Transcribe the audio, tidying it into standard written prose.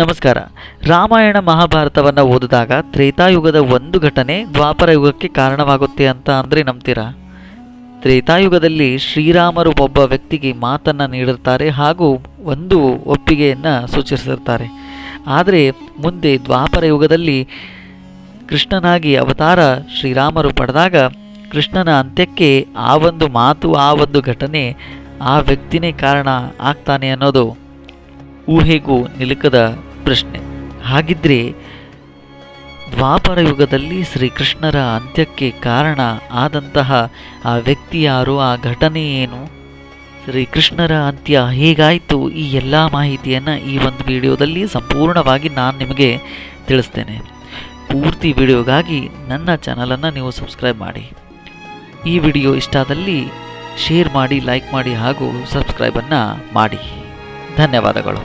ನಮಸ್ಕಾರ. ರಾಮಾಯಣ ಮಹಾಭಾರತವನ್ನು ಓದಿದಾಗ ತ್ರೇತಾಯುಗದ ಒಂದು ಘಟನೆ ದ್ವಾಪರ ಯುಗಕ್ಕೆ ಕಾರಣವಾಗುತ್ತೆ ಅಂತ ಅಂದರೆ ನಂಬ್ತೀರಾ? ತ್ರೇತಾಯುಗದಲ್ಲಿ ಶ್ರೀರಾಮರು ಒಬ್ಬ ವ್ಯಕ್ತಿಗೆ ಮಾತನ್ನು ನೀಡಿರ್ತಾರೆ ಹಾಗೂ ಒಂದು ಒಪ್ಪಿಗೆಯನ್ನು ಸೂಚಿಸಿರ್ತಾರೆ. ಆದರೆ ಮುಂದೆ ದ್ವಾಪರ ಯುಗದಲ್ಲಿ ಕೃಷ್ಣನಾಗಿ ಅವತಾರ ಶ್ರೀರಾಮರು ಪಡೆದಾಗ ಕೃಷ್ಣನ ಅಂತ್ಯಕ್ಕೆ ಆ ಒಂದು ಮಾತು, ಆ ಒಂದು ಘಟನೆ, ಆ ವ್ಯಕ್ತಿನೇ ಕಾರಣ ಆಗ್ತಾನೆ ಅನ್ನೋದು ಊಹೆಗೂ ನಿಲುಕದ ಪ್ರಶ್ನೆ. ಹಾಗಿದ್ರೆ ದ್ವಾಪರ ಯುಗದಲ್ಲಿ ಶ್ರೀಕೃಷ್ಣರ ಅಂತ್ಯಕ್ಕೆ ಕಾರಣ ಆದಂತಹ ಆ ವ್ಯಕ್ತಿ ಯಾರು, ಆ ಘಟನೆ ಏನು, ಶ್ರೀಕೃಷ್ಣರ ಅಂತ್ಯ ಹೇಗಾಯಿತು, ಈ ಎಲ್ಲ ಮಾಹಿತಿಯನ್ನು ಈ ಒಂದು ವಿಡಿಯೋದಲ್ಲಿ ಸಂಪೂರ್ಣವಾಗಿ ನಾನು ನಿಮಗೆ ತಿಳಿಸ್ತೇನೆ. ಪೂರ್ತಿ ವಿಡಿಯೋಗಾಗಿ ನನ್ನ ಚಾನಲನ್ನು ನೀವು ಸಬ್ಸ್ಕ್ರೈಬ್ ಮಾಡಿ. ಈ ವಿಡಿಯೋ ಇಷ್ಟ ಆದಲ್ಲಿ ಶೇರ್ ಮಾಡಿ, ಲೈಕ್ ಮಾಡಿ ಹಾಗೂ ಸಬ್ಸ್ಕ್ರೈಬನ್ನು ಮಾಡಿ. ಧನ್ಯವಾದಗಳು.